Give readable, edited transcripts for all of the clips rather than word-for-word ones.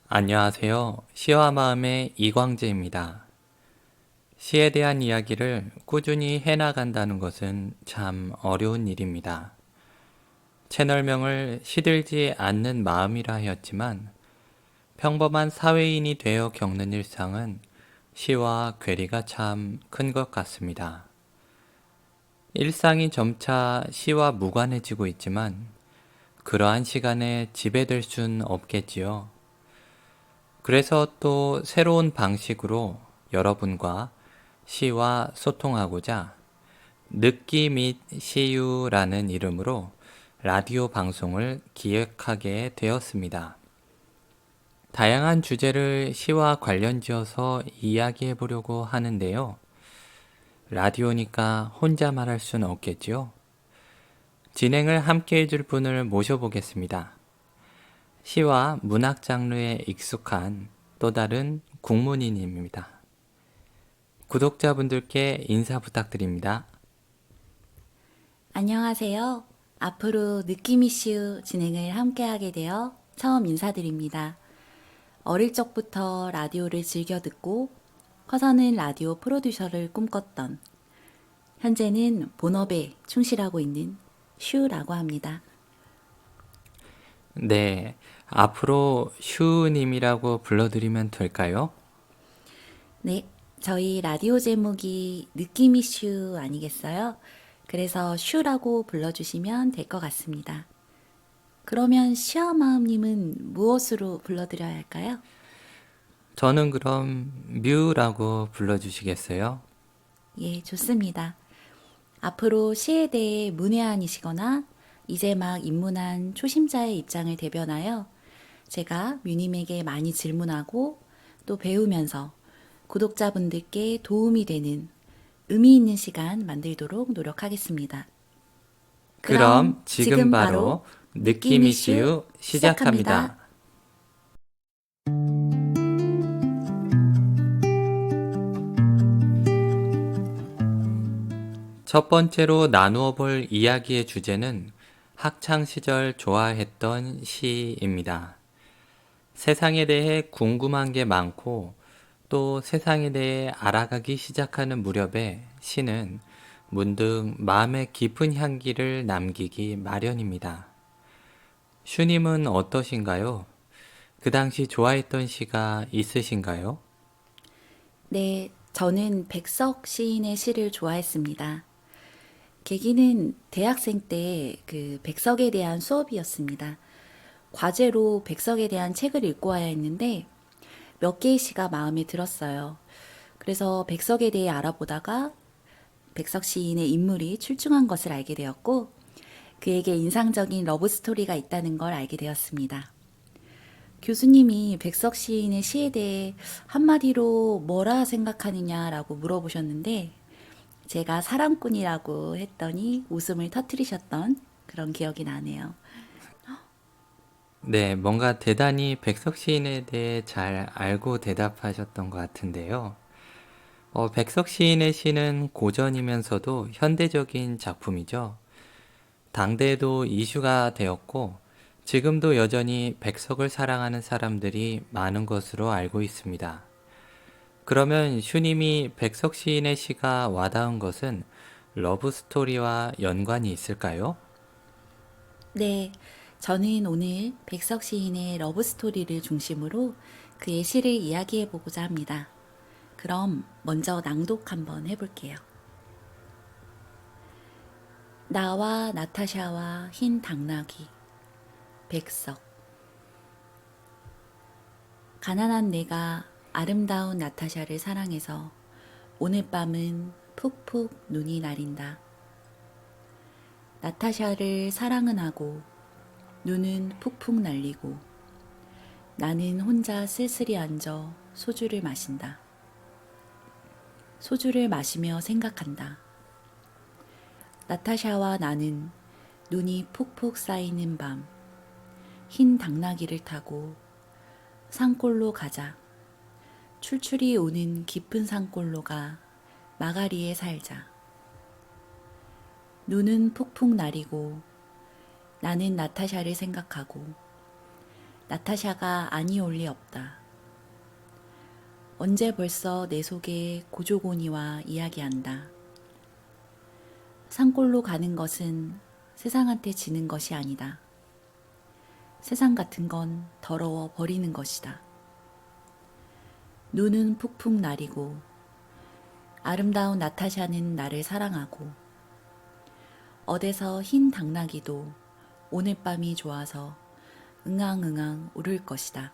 안녕하세요. 시와 마음의 이광재입니다. 시에 대한 이야기를 꾸준히 해나간다는 것은 참 어려운 일입니다. 채널명을 시들지 않는 마음이라 하였지만 평범한 사회인이 되어 겪는 일상은 시와 괴리가 참 큰 것 같습니다. 일상이 점차 시와 무관해지고 있지만 그러한 시간에 지배될 순 없겠지요. 그래서 또 새로운 방식으로 여러분과 시와 소통하고자 느끼 및 시유라는 이름으로 라디오 방송을 기획하게 되었습니다. 다양한 주제를 시와 관련지어서 이야기해 보려고 하는데요. 라디오니까 혼자 말할 수는 없겠지요. 진행을 함께 해줄 분을 모셔보겠습니다. 시와 문학 장르에 익숙한 또 다른 국문인입니다. 구독자분들께 인사 부탁드립니다. 안녕하세요. 앞으로 느낌이슈 진행을 함께하게 되어 처음 인사드립니다. 어릴 적부터 라디오를 즐겨 듣고 커서는 라디오 프로듀서를 꿈꿨던, 현재는 본업에 충실하고 있는 슈라고 합니다. 네, 앞으로 슈님이라고 불러드리면 될까요? 네, 저희 라디오 제목이 느낌이슈 아니겠어요? 그래서 슈라고 불러주시면 될 것 같습니다. 그러면 시아마음님은 무엇으로 불러드려야 할까요? 저는 그럼 뮤라고 불러주시겠어요? 예, 좋습니다. 앞으로 시에 대해 문외한이시거나 이제 막 입문한 초심자의 입장을 대변하여 제가 뮤님에게 많이 질문하고 또 배우면서 구독자분들께 도움이 되는 의미 있는 시간 만들도록 노력하겠습니다. 그럼 그럼 지금 지금 바로 바로 느낌 느낌 이슈 이슈 시작합니다. 시작합니다. 첫 번째로 나누어 볼 이야기의 주제는 학창 시절 좋아했던 시입니다. 세상에 대해 궁금한 게 많고 또 세상에 대해 알아가기 시작하는 무렵에 시는 문득 마음에 깊은 향기를 남기기 마련입니다. 슈님은 어떠신가요? 그 당시 좋아했던 시가 있으신가요? 네, 저는 백석 시인의 시를 좋아했습니다. 계기는 대학생 때 그 백석에 대한 수업이었습니다. 과제로 백석에 대한 책을 읽고 와야 했는데 몇 개의 시가 마음에 들었어요. 그래서 백석에 대해 알아보다가 백석 시인의 인물이 출중한 것을 알게 되었고 그에게 인상적인 러브 스토리가 있다는 걸 알게 되었습니다. 교수님이 백석 시인의 시에 대해 한마디로 뭐라 생각하느냐라고 물어보셨는데 제가 사랑꾼이라고 했더니 웃음을 터뜨리셨던 그런 기억이 나네요. 네, 뭔가 대단히 백석 시인에 대해 잘 알고 대답하셨던 것 같은데요. 백석 시인의 시는 고전이면서도 현대적인 작품이죠. 당대에도 이슈가 되었고, 지금도 여전히 백석을 사랑하는 사람들이 많은 것으로 알고 있습니다. 그러면 슈님이 백석 시인의 시가 와닿은 것은 러브 스토리와 연관이 있을까요? 네, 저는 오늘 백석 시인의 러브 스토리를 중심으로 그의 시를 이야기해 보고자 합니다. 그럼 먼저 낭독 한번 해볼게요. 나와 나타샤와 흰 당나귀, 백석. 가난한 내가 아름다운 나타샤를 사랑해서 오늘 밤은 푹푹 눈이 내린다. 나타샤를 사랑은 하고 눈은 푹푹 날리고 나는 혼자 쓸쓸히 앉아 소주를 마신다. 소주를 마시며 생각한다. 나타샤와 나는 눈이 푹푹 쌓이는 밤, 흰 당나귀를 타고 산골로 가자. 출출이 오는 깊은 산골로 가 마가리에 살자. 눈은 푹푹 나리고 나는 나타샤를 생각하고 나타샤가 아니올 리 없다. 언제 벌써 내 속에 고조고니와 이야기한다. 산골로 가는 것은 세상한테 지는 것이 아니다. 세상 같은 건 더러워 버리는 것이다. 눈은 푹푹 나리고 아름다운 나타샤는 나를 사랑하고 어디서 흰 당나귀도 오늘 밤이 좋아서 응앙응앙 울을 것이다.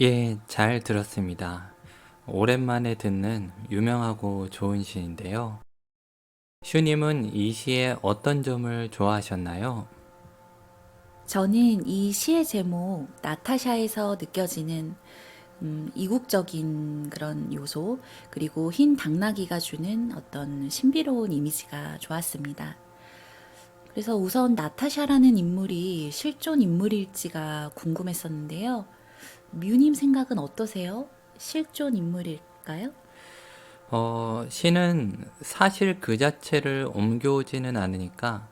예, 잘 들었습니다. 오랜만에 듣는 유명하고 좋은 시인데요. 슈님은 이 시의 어떤 점을 좋아하셨나요? 저는 이 시의 제목 나타샤에서 느껴지는 이국적인 그런 요소, 그리고 흰 당나귀가 주는 어떤 신비로운 이미지가 좋았습니다. 그래서 우선 나타샤라는 인물이 실존 인물일지가 궁금했었는데요. 뮤님 생각은 어떠세요? 실존 인물일까요? 시는 사실 그 자체를 옮겨오지는 않으니까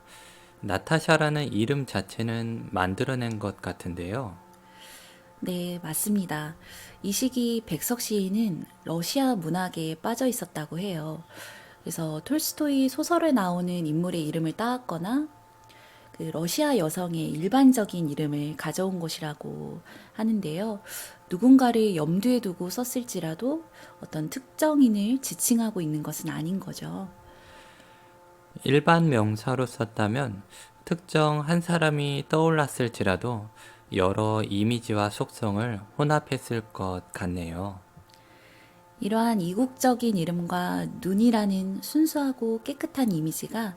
나타샤라는 이름 자체는 만들어낸 것 같은데요. 네, 맞습니다. 이 시기 백석 시인은 러시아 문학에 빠져 있었다고 해요. 그래서 톨스토이 소설에 나오는 인물의 이름을 따왔거나 그 러시아 여성의 일반적인 이름을 가져온 것이라고 하는데요. 누군가를 염두에 두고 썼을지라도 어떤 특정인을 지칭하고 있는 것은 아닌 거죠. 일반 명사로 썼다면 특정 한 사람이 떠올랐을지라도 여러 이미지와 속성을 혼합했을 것 같네요. 이러한 이국적인 이름과 눈이라는 순수하고 깨끗한 이미지가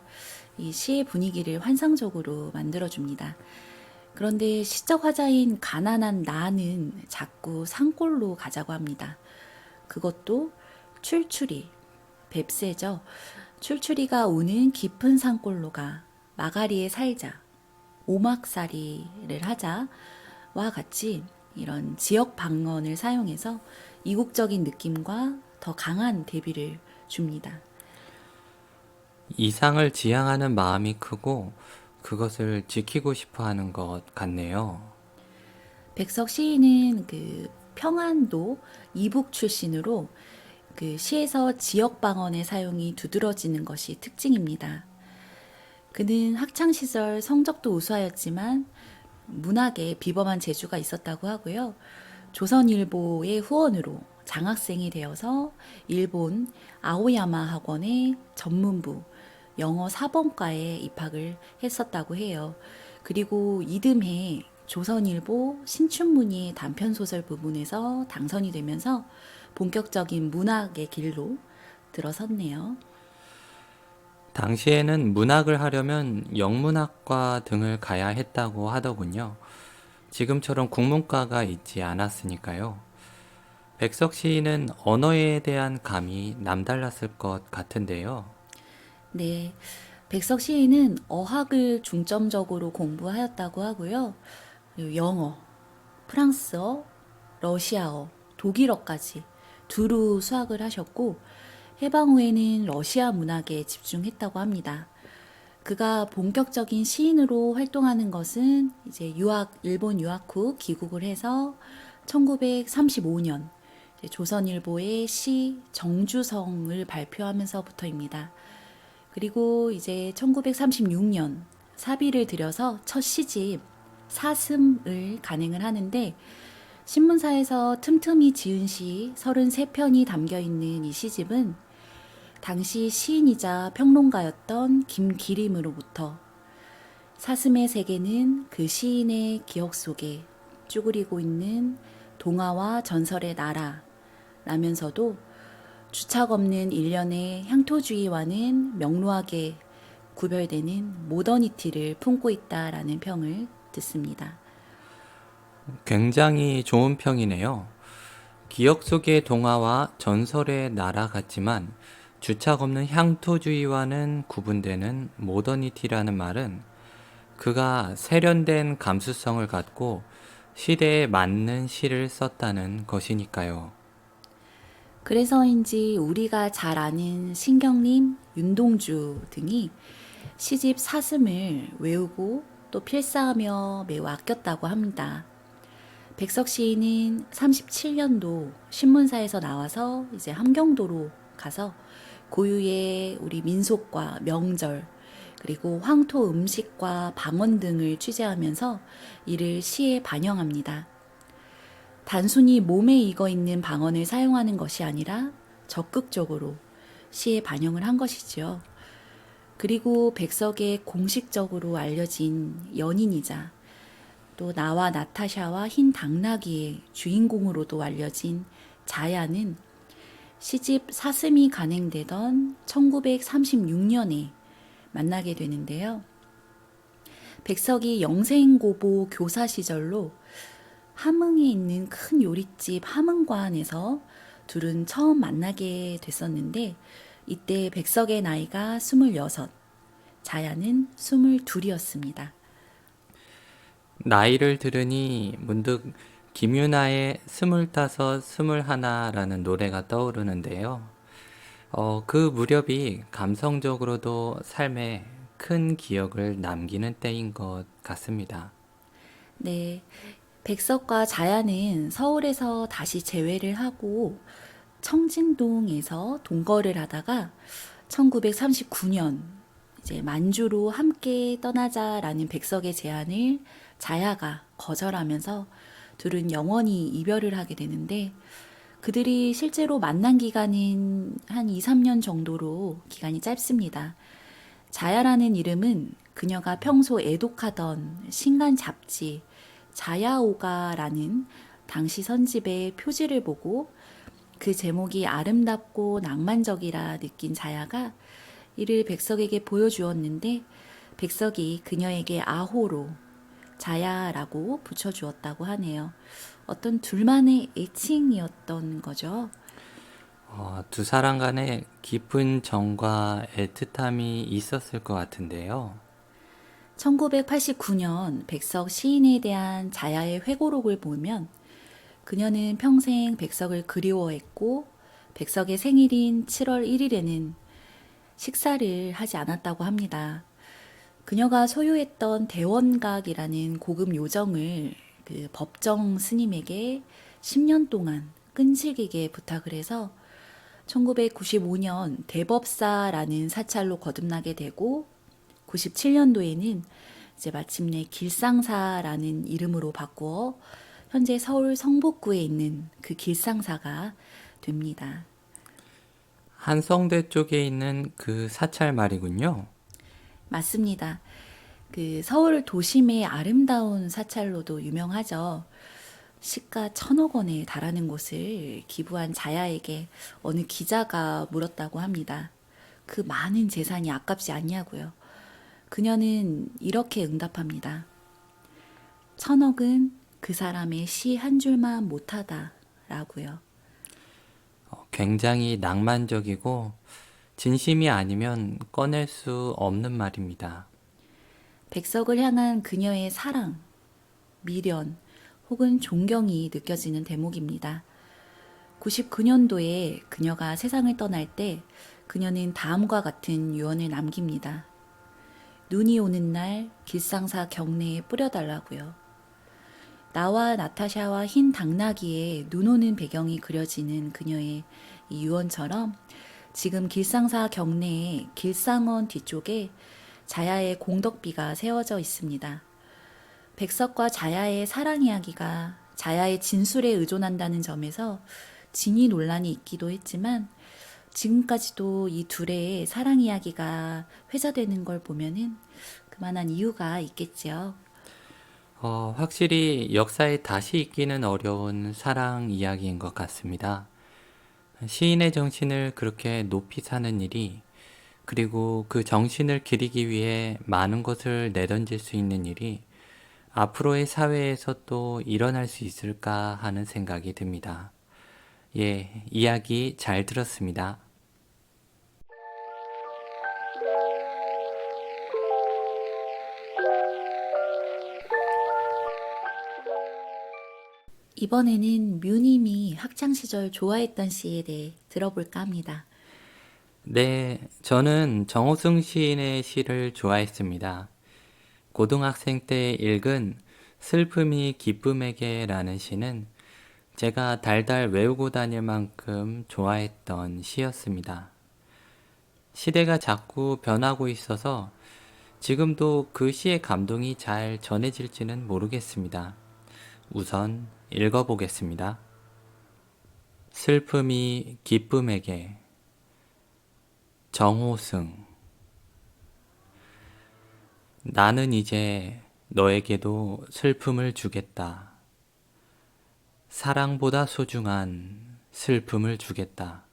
이 시의 분위기를 환상적으로 만들어줍니다. 그런데 시적 화자인 가난한 나는 자꾸 산골로 가자고 합니다. 그것도 출출이, 뱁새죠. 출출이가 오는 깊은 산골로가 마가리에 살자, 오막살이를 하자와 같이 이런 지역 방언을 사용해서 이국적인 느낌과 더 강한 대비를 줍니다. 이상을 지향하는 마음이 크고 그것을 지키고 싶어 하는 것 같네요. 백석 시인은 그 평안도 이북 출신으로 그 시에서 지역 방언의 사용이 두드러지는 것이 특징입니다. 그는 학창 시절 성적도 우수하였지만 문학에 비범한 재주가 있었다고 하고요. 조선일보의 후원으로 장학생이 되어서 일본 아오야마 학원의 전문부 영어 4번과에 입학을 했었다고 해요. 그리고 이듬해 조선일보 신춘문예 단편소설 부분에서 당선이 되면서 본격적인 문학의 길로 들어섰네요. 당시에는 문학을 하려면 영문학과 등을 가야 했다고 하더군요. 지금처럼 국문과가 있지 않았으니까요. 백석 시인은 언어에 대한 감이 남달랐을 것 같은데요. 네, 백석 시인은 어학을 중점적으로 공부하였다고 하고요. 그리고 영어, 프랑스어, 러시아어, 독일어까지 두루 수학을 하셨고 해방 후에는 러시아 문학에 집중했다고 합니다. 그가 본격적인 시인으로 활동하는 것은 이제 일본 유학 후 귀국을 해서 1935년 조선일보의 시 정주성을 발표하면서부터입니다. 그리고 이제 1936년 사비를 들여서 첫 시집 사슴을 간행을 하는데 신문사에서 틈틈이 지은 시 33편이 담겨 있는 이 시집은 당시 시인이자 평론가였던 김기림으로부터 사슴의 세계는 그 시인의 기억 속에 쭈그리고 있는 동화와 전설의 나라라면서도 주착 없는 일련의 향토주의와는 명료하게 구별되는 모더니티를 품고 있다라는 평을 듣습니다. 굉장히 좋은 평이네요. 기억 속의 동화와 전설의 나라 같지만 주착 없는 향토주의와는 구분되는 모더니티라는 말은 그가 세련된 감수성을 갖고 시대에 맞는 시를 썼다는 것이니까요. 그래서인지 우리가 잘 아는 신경림, 윤동주 등이 시집 사슴을 외우고 또 필사하며 매우 아꼈다고 합니다. 백석 시인은 37년도 신문사에서 나와서 이제 함경도로 가서 고유의 우리 민속과 명절, 그리고 황토 음식과 방언 등을 취재하면서 이를 시에 반영합니다. 단순히 몸에 익어 있는 방언을 사용하는 것이 아니라 적극적으로 시에 반영을 한 것이지요. 그리고 백석의 공식적으로 알려진 연인이자 또 나와 나타샤와 흰 당나귀의 주인공으로도 알려진 자야는 시집 사슴이 간행되던 1936년에 만나게 되는데요. 백석이 영생고보 교사 시절로 함흥에 있는 큰 요릿집 함흥관에서 둘은 처음 만나게 됐었는데 이때 백석의 나이가 26, 자야는 22이었습니다. 나이를 들으니 문득 김유나의 스물다섯, 스물하나라는 노래가 떠오르는데요. 그 무렵이 감성적으로도 삶에 큰 기억을 남기는 때인 것 같습니다. 네, 백석과 자야는 서울에서 다시 재회를 하고 청진동에서 동거를 하다가 1939년 이제 만주로 함께 떠나자라는 백석의 제안을 자야가 거절하면서 둘은 영원히 이별을 하게 되는데 그들이 실제로 만난 기간은 한 2, 3년 정도로 기간이 짧습니다. 자야라는 이름은 그녀가 평소 애독하던 신간 잡지 자야오가라는 당시 선집의 표지를 보고 그 제목이 아름답고 낭만적이라 느낀 자야가 이를 백석에게 보여주었는데 백석이 그녀에게 아호로 자야라고 붙여주었다고 하네요. 어떤 둘만의 애칭이었던 거죠. 두 사람 간에 깊은 정과 애틋함이 있었을 것 같은데요. 1989년 백석 시인에 대한 자야의 회고록을 보면 그녀는 평생 백석을 그리워했고 백석의 생일인 7월 1일에는 식사를 하지 않았다고 합니다. 그녀가 소유했던 대원각이라는 고급 요정을 그 법정 스님에게 10년 동안 끈질기게 부탁을 해서 1995년 대법사라는 사찰로 거듭나게 되고 97년도에는 이제 마침내 길상사라는 이름으로 바꾸어 현재 서울 성북구에 있는 그 길상사가 됩니다. 한성대 쪽에 있는 그 사찰 말이군요. 맞습니다. 그 서울 도심의 아름다운 사찰로도 유명하죠. 시가 1,000억 원에 달하는 곳을 기부한 자야에게 어느 기자가 물었다고 합니다. 그 많은 재산이 아깝지 않냐고요. 그녀는 이렇게 응답합니다. 1,000억은 그 사람의 시 한 줄만 못하다 라고요. 굉장히 낭만적이고 진심이 아니면 꺼낼 수 없는 말입니다. 백석을 향한 그녀의 사랑, 미련 혹은 존경이 느껴지는 대목입니다. 99년도에 그녀가 세상을 떠날 때 그녀는 다음과 같은 유언을 남깁니다. 눈이 오는 날 길상사 경내에 뿌려달라고요. 나와 나타샤와 흰 당나귀에 눈 오는 배경이 그려지는 그녀의 이 유언처럼 지금 길상사 경내에 길상원 뒤쪽에 자야의 공덕비가 세워져 있습니다. 백석과 자야의 사랑 이야기가 자야의 진술에 의존한다는 점에서 진위 논란이 있기도 했지만 지금까지도 이 둘의 사랑 이야기가 회자되는 걸 보면은 그만한 이유가 있겠지요. 확실히 역사에 다시 읽기는 어려운 사랑 이야기인 것 같습니다. 시인의 정신을 그렇게 높이 사는 일이, 그리고 그 정신을 기리기 위해 많은 것을 내던질 수 있는 일이 앞으로의 사회에서 또 일어날 수 있을까 하는 생각이 듭니다. 예, 이야기 잘 들었습니다. 이번에는 뮤님이 학창시절 좋아했던 시에 대해 들어볼까 합니다. 네, 저는 정호승 시인의 시를 좋아했습니다. 고등학생 때 읽은 슬픔이 기쁨에게라는 시는 제가 달달 외우고 다닐 만큼 좋아했던 시였습니다. 시대가 자꾸 변하고 있어서 지금도 그 시의 감동이 잘 전해질지는 모르겠습니다. 우선 읽어보겠습니다. 슬픔이 기쁨에게. 정호승. 나는 이제 너에게도 슬픔을 주겠다. 사랑보다 소중한 슬픔을 주겠다.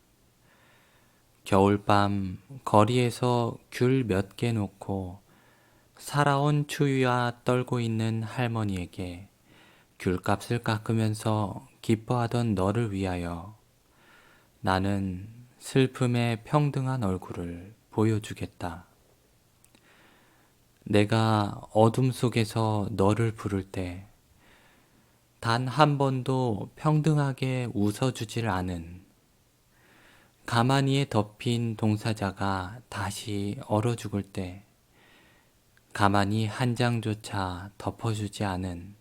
겨울밤 거리에서 귤 몇 개 놓고 살아온 추위와 떨고 있는 할머니에게 귤값을 깎으면서 기뻐하던 너를 위하여 나는 슬픔의 평등한 얼굴을 보여주겠다. 내가 어둠 속에서 너를 부를 때 단 한 번도 평등하게 웃어주질 않은 가마니에 덮인 동사자가 다시 얼어 죽을 때 가만히 한 장조차 덮어주지 않은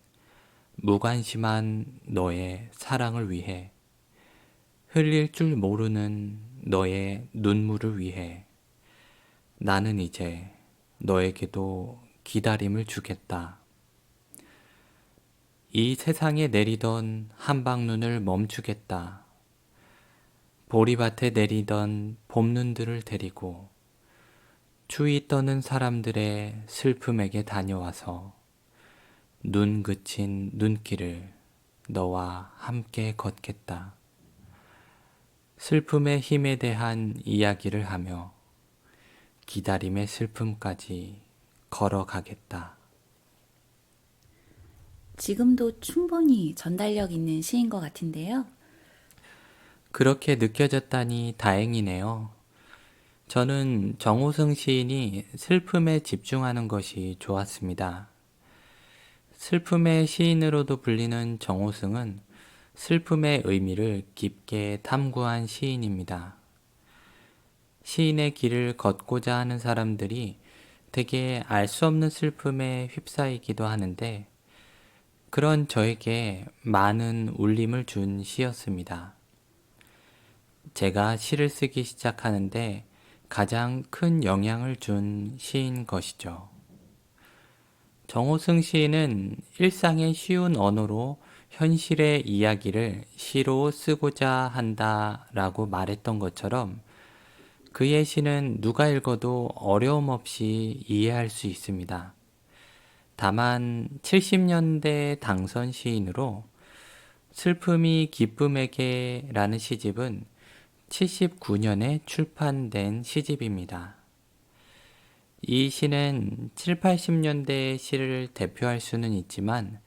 무관심한 너의 사랑을 위해 흘릴 줄 모르는 너의 눈물을 위해 나는 이제 너에게도 기다림을 주겠다. 이 세상에 내리던 한방눈을 멈추겠다. 보리밭에 내리던 봄눈들을 데리고 추위 떠는 사람들의 슬픔에게 다녀와서 눈 그친 눈길을 너와 함께 걷겠다. 슬픔의 힘에 대한 이야기를 하며 기다림의 슬픔까지 걸어가겠다. 지금도 충분히 전달력 있는 시인 것 같은데요. 그렇게 느껴졌다니 다행이네요. 저는 정호승 시인이 슬픔에 집중하는 것이 좋았습니다. 슬픔의 시인으로도 불리는 정호승은 슬픔의 의미를 깊게 탐구한 시인입니다. 시인의 길을 걷고자 하는 사람들이 대개 알 수 없는 슬픔에 휩싸이기도 하는데 그런 저에게 많은 울림을 준 시였습니다. 제가 시를 쓰기 시작하는데 가장 큰 영향을 준 시인 것이죠. 정호승 시인은 일상의 쉬운 언어로 현실의 이야기를 시로 쓰고자 한다라고 말했던 것처럼 그의 시는 누가 읽어도 어려움 없이 이해할 수 있습니다. 다만 70년대 당선 시인으로 슬픔이 기쁨에게 라는 시집은 79년에 출판된 시집입니다. 이 시는 7, 80년대의 시를 대표할 수는 있지만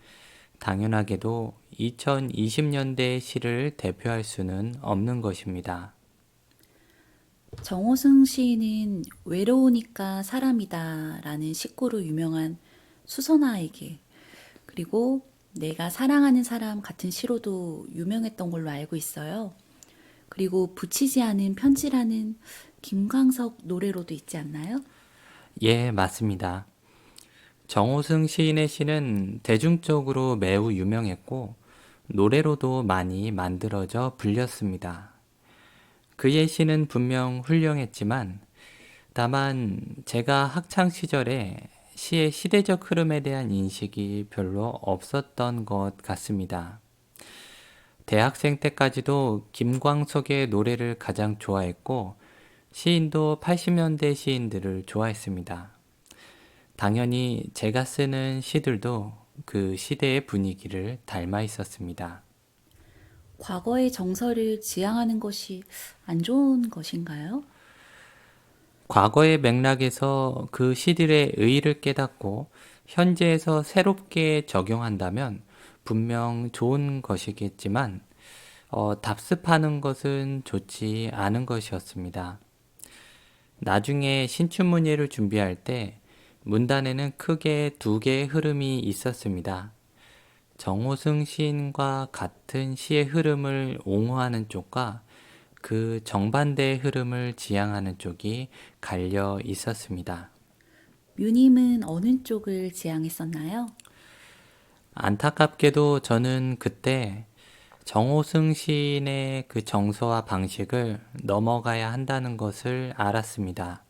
당연하게도 2020년대의 시를 대표할 수는 없는 것입니다. 정호승 시인은 외로우니까 사람이다 라는 식구로 유명한 수선화에게, 그리고 내가 사랑하는 사람 같은 시로도 유명했던 걸로 알고 있어요. 그리고 붙이지 않은 편지라는 김광석 노래로도 있지 않나요? 예, 맞습니다. 정호승 시인의 시는 대중적으로 매우 유명했고 노래로도 많이 만들어져 불렸습니다. 그의 시는 분명 훌륭했지만 다만 제가 학창 시절에 시의 시대적 흐름에 대한 인식이 별로 없었던 것 같습니다. 대학생 때까지도 김광석의 노래를 가장 좋아했고 시인도 80년대 시인들을 좋아했습니다. 당연히 제가 쓰는 시들도 그 시대의 분위기를 닮아 있었습니다. 과거의 정서를 지향하는 것이 안 좋은 것인가요? 과거의 맥락에서 그 시들의 의의를 깨닫고 현재에서 새롭게 적용한다면 분명 좋은 것이겠지만 답습하는 것은 좋지 않은 것이었습니다. 나중에 신춘문예를 준비할 때 문단에는 크게 두 개의 흐름이 있었습니다. 정호승 시인과 같은 시의 흐름을 옹호하는 쪽과 그 정반대의 흐름을 지향하는 쪽이 갈려 있었습니다. 뮤님은 어느 쪽을 지향했었나요? 안타깝게도 저는 그때 정호승 시인의 그 정서와 방식을 넘어가야 한다는 것을 알았습니다.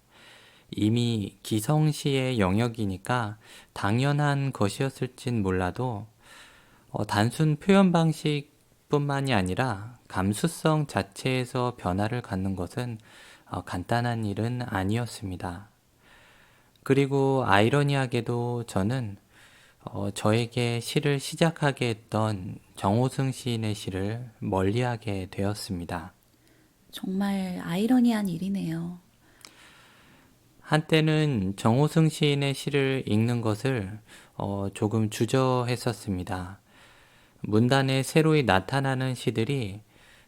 이미 기성시의 영역이니까 당연한 것이었을진 몰라도 단순 표현 방식뿐만이 아니라 감수성 자체에서 변화를 갖는 것은 간단한 일은 아니었습니다. 그리고 아이러니하게도 저는 저에게 시를 시작하게 했던 정호승 시인의 시를 멀리하게 되었습니다. 정말 아이러니한 일이네요. 한때는 정호승 시인의 시를 읽는 것을 조금 주저했었습니다. 문단에 새로이 나타나는 시들이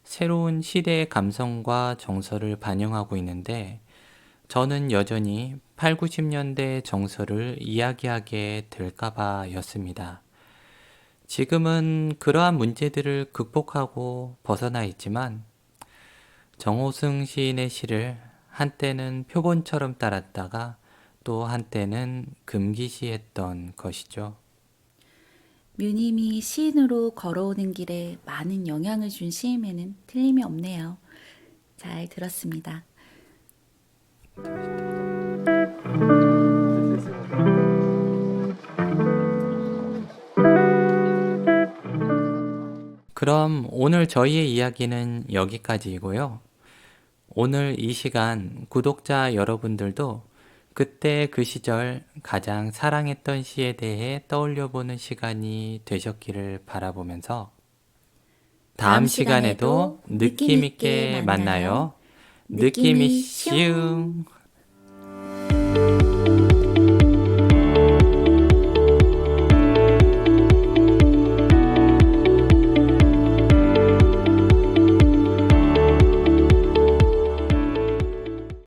새로운 시대의 감성과 정서를 반영하고 있는데 저는 여전히 8, 90년대 정서를 이야기하게 될까봐 였습니다. 지금은 그러한 문제들을 극복하고 벗어나 있지만 정호승 시인의 시를 한때는 표본처럼 따랐다가 또 한때는 금기시했던 것이죠. 뮤님이 시인으로 걸어오는 길에 많은 영향을 준 시임에는 틀림이 없네요. 잘 들었습니다. 그럼 오늘 저희의 이야기는 여기까지이고요. 오늘 이 시간 구독자 여러분들도 그때 그 시절 가장 사랑했던 시에 대해 떠올려보는 시간이 되셨기를 바라보면서 다음 시간에도 느낌 있게 만나요. 느낌이 느낌이 시흥. 슝.